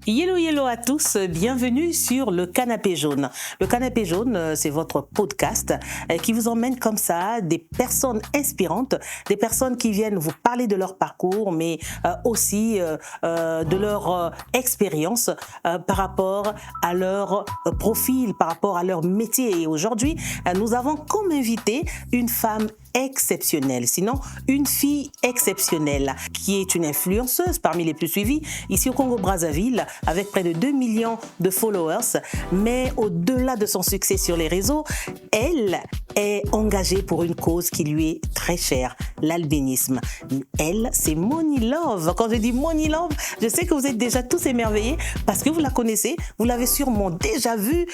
Hello, hello à tous, bienvenue sur le Canapé Jaune. Le Canapé Jaune, c'est votre podcast qui vous emmène comme ça des personnes inspirantes, des personnes qui viennent vous parler de leur parcours, mais aussi de leur expérience par rapport à leur profil, par rapport à leur métier. Et aujourd'hui, nous avons comme invité une femme exceptionnelle, sinon une fille exceptionnelle, qui est une influenceuse parmi les plus suivies ici au Congo-Brazzaville, avec près de 2 millions de followers. Mais au-delà de son succès sur les réseaux, elle est engagée pour une cause qui lui est très chère, l'albinisme. Elle, c'est Moni Love. Quand je dis Moni Love, je sais que vous êtes déjà tous émerveillés parce que vous la connaissez, vous l'avez sûrement déjà vue,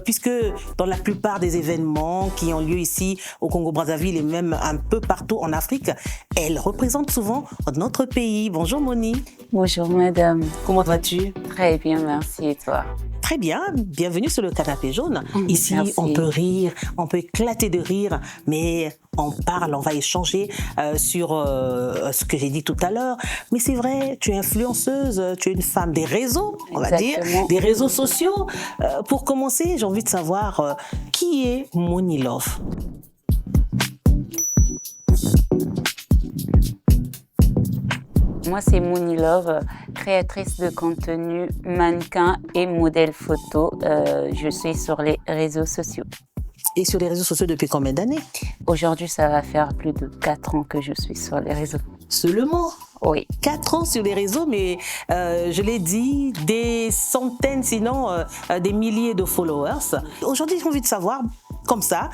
puisque dans la plupart des événements qui ont lieu ici au Congo-Brazzaville et même un peu partout en Afrique, elle représente souvent notre pays. Bonjour Moni. Bonjour madame. Comment vas-tu? Très bien, merci. Et toi? Très bien, bienvenue sur le Canapé Jaune. Ici, Merci. on peut rire, on peut éclater de rire, mais on parle, on va échanger sur ce que j'ai dit tout à l'heure. Mais c'est vrai, tu es influenceuse, tu es une femme des réseaux, on va dire, Exactement. des réseaux sociaux. Pour commencer, j'ai envie de savoir qui est Moni Love. Moi, c'est Moni Love, créatrice de contenu, mannequin et modèle photo. Je suis sur les réseaux sociaux. Et sur les réseaux sociaux depuis combien d'années? Aujourd'hui, ça va faire plus de 4 ans que je suis sur les réseaux. Seulement Oui. 4 ans sur les réseaux, mais je l'ai dit, des centaines, sinon des milliers de followers. Aujourd'hui, j'ai envie de savoir, comme ça,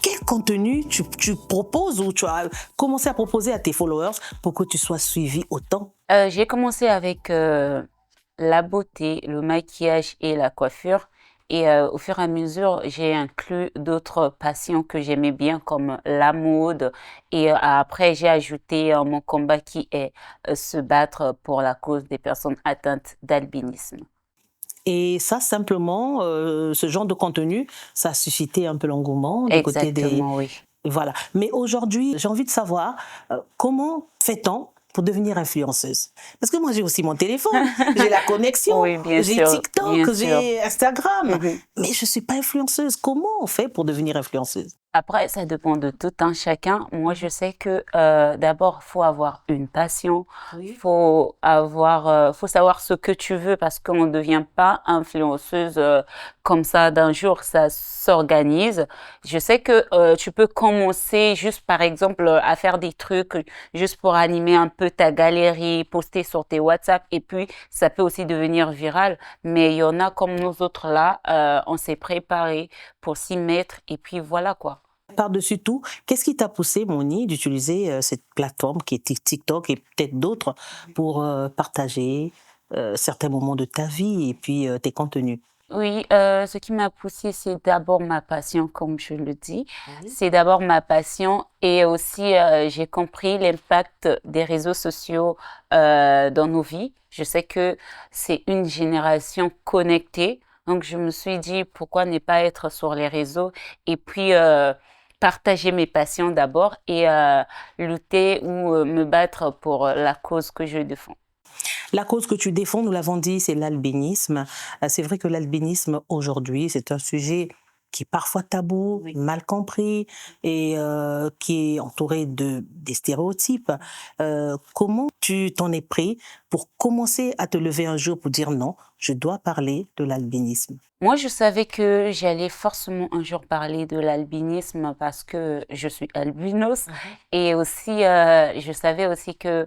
quel contenu tu proposes ou tu as commencé à proposer à tes followers pour que tu sois suivi autant? J'ai commencé avec la beauté, le maquillage et la coiffure. Et au fur et à mesure, j'ai inclus d'autres passions que j'aimais bien, comme la mode. Et après, j'ai ajouté mon combat qui est se battre pour la cause des personnes atteintes d'albinisme. Et ça, simplement, ce genre de contenu, ça a suscité un peu l'engouement du côté des... Exactement, oui. Voilà. Mais aujourd'hui, j'ai envie de savoir comment fait-on pour devenir influenceuse? Parce que moi, j'ai aussi mon téléphone, j'ai la connexion, Oui, bien j'ai sûr, TikTok, bien sûr. j'ai Instagram, Mhm. mais je ne suis pas influenceuse. Comment on fait pour devenir influenceuse? Après, ça dépend de tout un chacun. Moi, je sais que d'abord, faut avoir une passion, Oui. faut savoir ce que tu veux parce qu'on ne devient pas influenceuse comme ça d'un jour. Ça s'organise. Je sais que tu peux commencer juste, par exemple, à faire des trucs juste pour animer un peu ta galerie, poster sur tes WhatsApp, et puis ça peut aussi devenir viral. Mais il y en a comme nous autres là, on s'est préparé pour s'y mettre, et puis voilà quoi. Par-dessus tout, qu'est-ce qui t'a poussé, Moni, d'utiliser cette plateforme qui est TikTok et peut-être d'autres pour partager certains moments de ta vie et puis tes contenus? Oui, ce qui m'a poussée, c'est d'abord ma passion, comme je le dis. Oui. C'est d'abord ma passion, et aussi j'ai compris l'impact des réseaux sociaux dans nos vies. Je sais que c'est une génération connectée, donc je me suis dit pourquoi ne pas être sur les réseaux et puis partager mes passions d'abord et lutter ou me battre pour la cause que je défends. La cause que tu défends, nous l'avons dit, c'est l'albinisme. C'est vrai que l'albinisme, aujourd'hui, c'est un sujet qui est parfois tabou, Oui. mal compris et qui est entouré des stéréotypes. Comment tu t'en es pris pour commencer à te lever un jour pour dire non, je dois parler de l'albinisme? Moi, je savais que j'allais forcément un jour parler de l'albinisme parce que je suis albinos. Et aussi, je savais aussi que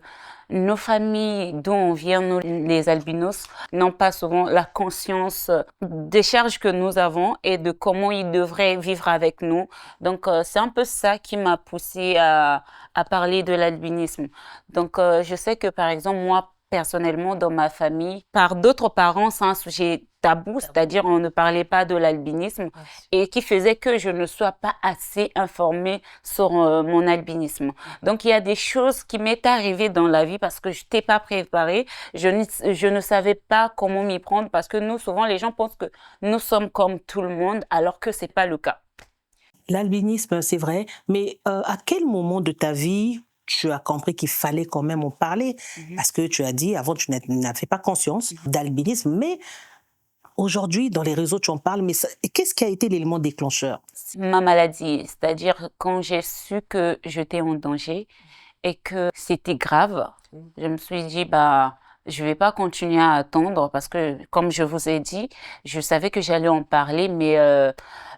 nos familles d'où on vient, nous, les albinos, n'ont pas souvent la conscience des charges que nous avons et de comment ils devraient vivre avec nous. Donc, c'est un peu ça qui m'a poussée à parler de l'albinisme. Donc, je sais que, par exemple, moi, personnellement, dans ma famille, par d'autres parents, c'est un sujet tabou, c'est-à-dire on ne parlait pas de l'albinisme et qui faisait que je ne sois pas assez informée sur mon albinisme. Donc, il y a des choses qui m'est arrivées dans la vie parce que je n'étais pas préparée. Je ne savais pas comment m'y prendre parce que nous, souvent, les gens pensent que nous sommes comme tout le monde alors que ce n'est pas le cas. L'albinisme, c'est vrai, mais à quel moment de ta vie tu as compris qu'il fallait quand même en parler, parce que tu as dit, avant, tu n'avais pas conscience d'albinisme, mais aujourd'hui, dans les réseaux, tu en parles, mais qu'est-ce qui a été l'élément déclencheur? Ma maladie, c'est-à-dire quand j'ai su que j'étais en danger et que c'était grave, je me suis dit, bah, je vais pas continuer à attendre parce que, comme je vous ai dit, je savais que j'allais en parler, mais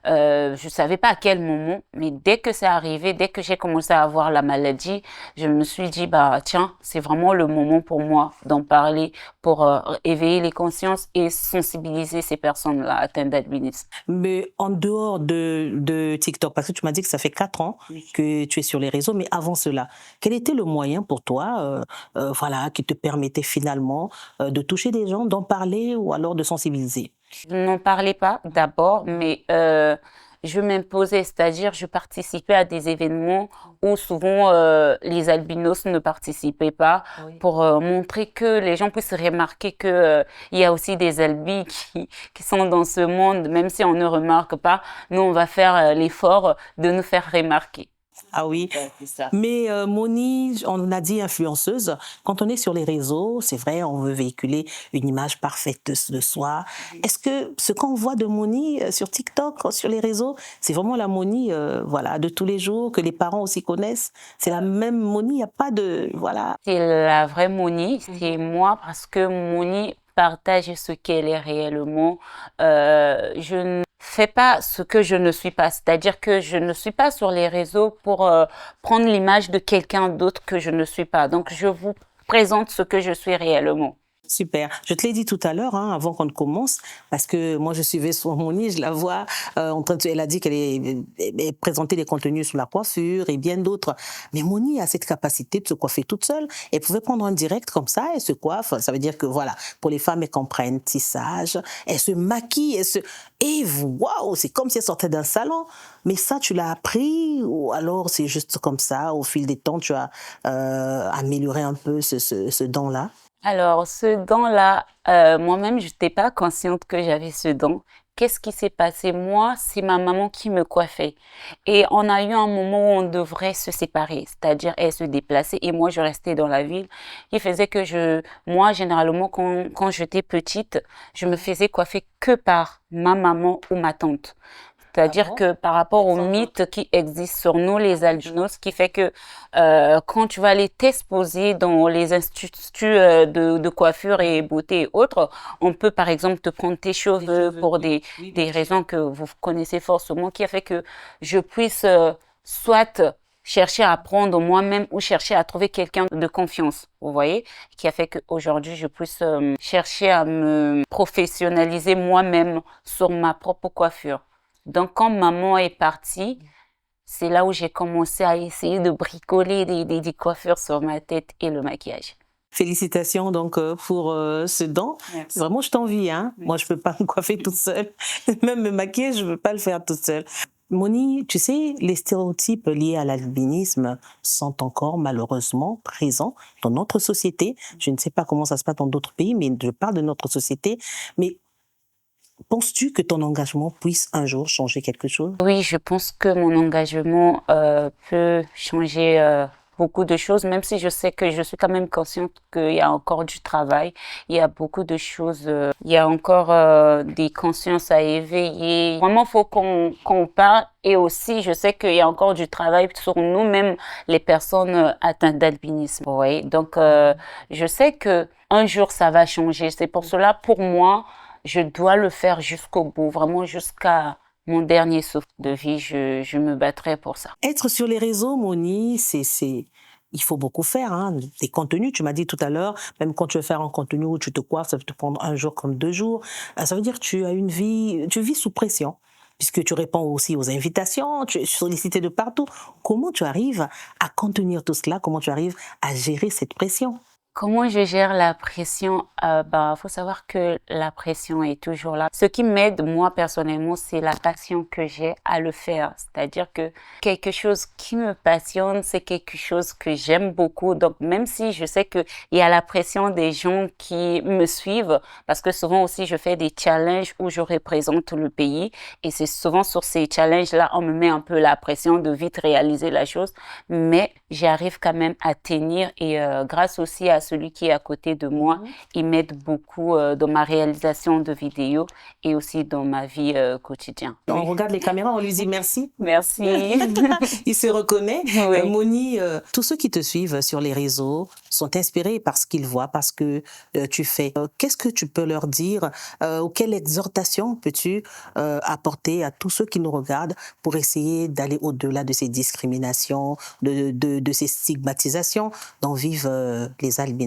je savais pas à quel moment. Mais dès que c'est arrivé, dès que j'ai commencé à avoir la maladie, je me suis dit, bah, tiens, c'est vraiment le moment pour moi d'en parler, pour éveiller les consciences et sensibiliser ces personnes-là atteintes d'albinisme. Mais en dehors de TikTok, parce que tu m'as dit que ça fait 4 ans que tu es sur les réseaux, mais avant cela, quel était le moyen pour toi, voilà, qui te permettait finalement de toucher des gens, d'en parler ou alors de sensibiliser? Je n'en parlais pas d'abord, mais je m'imposais, c'est-à-dire je participais à des événements où souvent les albinos ne participaient pas pour montrer que les gens puissent remarquer que il y a aussi des albis qui sont dans ce monde, même si on ne remarque pas, nous on va faire l'effort de nous faire remarquer. Ah oui. Ouais, c'est ça. Mais Moni, on a dit influenceuse, quand on est sur les réseaux, c'est vrai, on veut véhiculer une image parfaite de soi. Est-ce que ce qu'on voit de Moni sur TikTok, sur les réseaux, c'est vraiment la Moni voilà, de tous les jours, que les parents aussi connaissent? C'est la même Moni, il n'y a pas de... Voilà. C'est la vraie Moni, c'est moi parce que Moni partage ce qu'elle est réellement. Je ne fais pas ce que je ne suis pas, c'est-à-dire que je ne suis pas sur les réseaux pour prendre l'image de quelqu'un d'autre que je ne suis pas. Donc je vous présente ce que je suis réellement. Super. Je te l'ai dit tout à l'heure, hein, avant qu'on ne commence, parce que moi, je suivais son Moni, je la vois en train de... Elle a dit qu'elle présentait des contenus sur la coiffure et bien d'autres. Mais Moni a cette capacité de se coiffer toute seule. Elle pouvait prendre un direct comme ça, elle se coiffe. Ça veut dire que, voilà, pour les femmes, elles comprennent tissage, elle se maquille, et waouh, c'est comme si elle sortait d'un salon. Mais ça, tu l'as appris ou alors c'est juste comme ça, au fil des temps, tu as amélioré un peu ce don-là? Alors, ce don-là, moi-même, je n'étais pas consciente que j'avais ce don. Qu'est-ce qui s'est passé? Moi, c'est ma maman qui me coiffait. Et on a eu un moment où on devrait se séparer, c'est-à-dire elle se déplaçait et moi, je restais dans la ville. Il faisait que moi, généralement, quand j'étais petite, je me faisais coiffer que par ma maman ou ma tante. C'est-à-dire que par rapport au mythe qui existe sur nous, les albinos, qui fait que quand tu vas aller t'exposer dans les instituts de coiffure et beauté et autres, on peut par exemple te prendre tes cheveux pour des raisons que vous connaissez forcément, qui a fait que je puisse soit chercher à apprendre moi-même ou chercher à trouver quelqu'un de confiance, vous voyez, qui a fait qu'aujourd'hui je puisse chercher à me professionnaliser moi-même sur ma propre coiffure. Donc, quand maman est partie, c'est là où j'ai commencé à essayer de bricoler des coiffures sur ma tête et le maquillage. Félicitations donc pour ce don. Merci. Vraiment, je t'envie. Hein? Moi, je peux pas me coiffer toute seule. Même me maquiller, je peux pas le faire toute seule. Moni, tu sais, les stéréotypes liés à l'albinisme sont encore malheureusement présents dans notre société. Je ne sais pas comment ça se passe dans d'autres pays, mais je parle de notre société. Mais penses-tu que ton engagement puisse un jour changer quelque chose? Oui, je pense que mon engagement peut changer beaucoup de choses, même si je sais que je suis quand même consciente qu'il y a encore du travail, il y a beaucoup de choses, il y a encore des consciences à éveiller. Vraiment, faut qu'on parle et aussi, je sais qu'il y a encore du travail sur nous-mêmes, les personnes atteintes d'albinisme. Vous voyez? Donc, je sais que un jour, ça va changer. C'est pour cela, pour moi, je dois le faire jusqu'au bout, vraiment jusqu'à mon dernier souffle de vie, je me battrai pour ça. Être sur les réseaux, Moni, il faut beaucoup faire. Hein. Des contenus, tu m'as dit tout à l'heure, même quand tu veux faire un contenu où tu te coiffes, ça peut te prendre un jour comme 2 jours. Ça veut dire que tu as une vie, tu vis sous pression, puisque tu réponds aussi aux invitations, tu es sollicité de partout. Comment tu arrives à contenir tout cela? Comment tu arrives à gérer cette pression? Comment je gère la pression? Faut savoir que la pression est toujours là. Ce qui m'aide, moi, personnellement, c'est la passion que j'ai à le faire. C'est-à-dire que quelque chose qui me passionne, c'est quelque chose que j'aime beaucoup. Donc, même si je sais qu'il y a la pression des gens qui me suivent, parce que souvent aussi, je fais des challenges où je représente le pays. Et c'est souvent sur ces challenges-là, on me met un peu la pression de vite réaliser la chose. Mais j'arrive quand même à tenir et grâce aussi à celui qui est à côté de moi, il m'aide beaucoup dans ma réalisation de vidéos et aussi dans ma vie quotidienne. On regarde les caméras, on lui dit merci. Merci. Il se reconnaît. Oui. Moni, tous ceux qui te suivent sur les réseaux sont inspirés par ce qu'ils voient, par ce que tu fais. Qu'est-ce que tu peux leur dire ou quelle exhortation peux-tu apporter à tous ceux qui nous regardent pour essayer d'aller au-delà de ces discriminations, de ces stigmatisations dont vivent les albinos?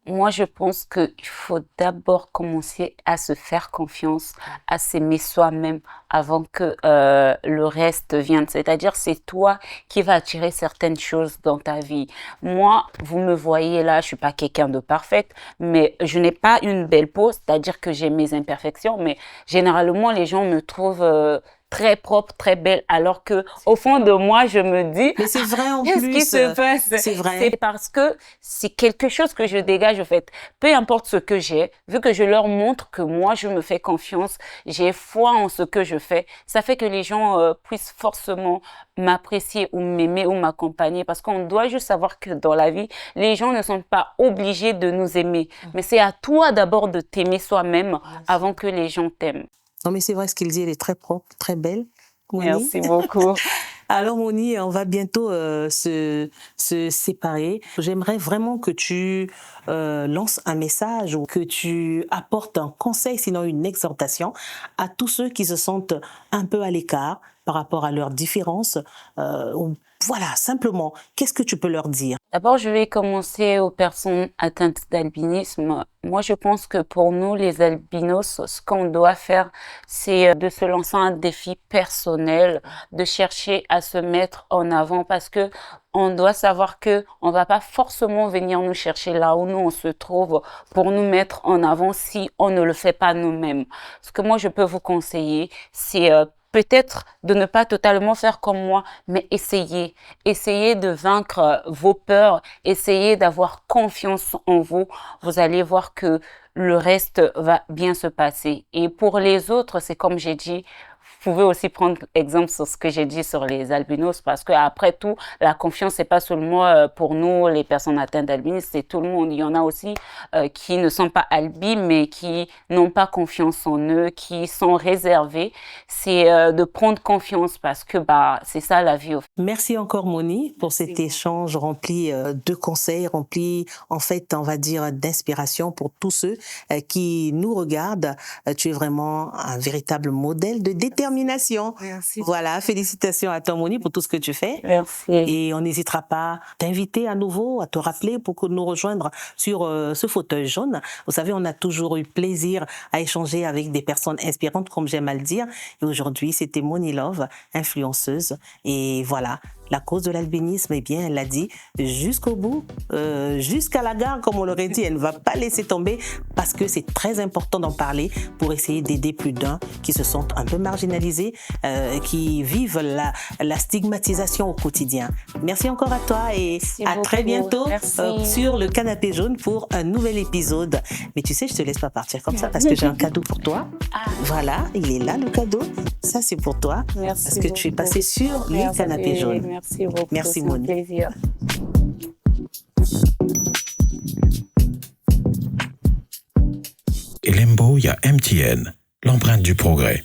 Moi, je pense qu'il faut d'abord commencer à se faire confiance, à s'aimer soi-même avant que le reste vienne. C'est-à-dire, c'est toi qui vas attirer certaines choses dans ta vie. Moi, vous me voyez là, je suis pas quelqu'un de parfaite, mais je n'ai pas une belle peau, c'est-à-dire que j'ai mes imperfections, mais généralement, les gens me trouvent très propre, très belle, alors que au fond de moi, je me dis, mais c'est vrai en qu'est-ce plus, qui se passe? C'est vrai. C'est parce que c'est quelque chose que je dégage, en fait. Peu importe ce que j'ai, vu que je leur montre que moi, je me fais confiance, j'ai foi en ce que je fais, ça fait que les gens puissent forcément m'apprécier ou m'aimer ou m'accompagner, parce qu'on doit juste savoir que dans la vie, les gens ne sont pas obligés de nous aimer, mais c'est à toi d'abord de t'aimer soi-même avant que les gens t'aiment. Non, mais c'est vrai ce qu'il dit, elle est très propre, très belle. Moni. Merci beaucoup. Alors, Moni, on va bientôt se séparer. J'aimerais vraiment que tu lances un message ou que tu apportes un conseil, sinon une exhortation, à tous ceux qui se sentent un peu à l'écart par rapport à leurs différences. Voilà, simplement, qu'est-ce que tu peux leur dire? D'abord, je vais commencer aux personnes atteintes d'albinisme. Moi, je pense que pour nous, les albinos, ce qu'on doit faire, c'est de se lancer un défi personnel, de chercher à se mettre en avant parce que on doit savoir que on va pas forcément venir nous chercher là où nous on se trouve pour nous mettre en avant si on ne le fait pas nous-mêmes. Ce que moi, je peux vous conseiller, c'est peut-être de ne pas totalement faire comme moi, mais essayer de vaincre vos peurs, essayer d'avoir confiance en vous. Vous allez voir que le reste va bien se passer. Et pour les autres, c'est comme j'ai dit, vous pouvez aussi prendre exemple sur ce que j'ai dit sur les albinos parce que après tout, la confiance c'est pas seulement pour nous les personnes atteintes d'albinisme, c'est tout le monde. Il y en a aussi qui ne sont pas albis mais qui n'ont pas confiance en eux, qui sont réservés. C'est de prendre confiance parce que c'est ça la vie. Merci encore Moni pour cet échange rempli de conseils, rempli en fait on va dire d'inspiration pour tous ceux qui nous regardent. Tu es vraiment un véritable modèle de détermination. Merci. Voilà, félicitations à toi Moni pour tout ce que tu fais. Merci. Et on n'hésitera pas à t'inviter à nouveau, à te rappeler pour nous rejoindre sur ce fauteuil jaune. Vous savez, on a toujours eu plaisir à échanger avec des personnes inspirantes, comme j'aime à le dire. Et aujourd'hui, c'était Moni Love, influenceuse. Et voilà, la cause de l'albinisme, eh bien, elle l'a dit jusqu'au bout, jusqu'à la gare, comme on l'aurait dit. Elle ne va pas laisser tomber parce que c'est très important d'en parler pour essayer d'aider plus d'un qui se sentent un peu marginalisés, qui vivent la stigmatisation au quotidien. Merci encore à toi et à très bientôt sur le canapé jaune pour un nouvel épisode. Mais tu sais, je te laisse pas partir comme ça parce que j'ai un cadeau pour toi. Voilà, il est là le cadeau. Ça, c'est pour toi. Merci parce que tu es passé sur le canapé jaune. Merci beaucoup. Merci Moni. C'est un plaisir. Et Lembo, il y a MTN, l'empreinte du progrès.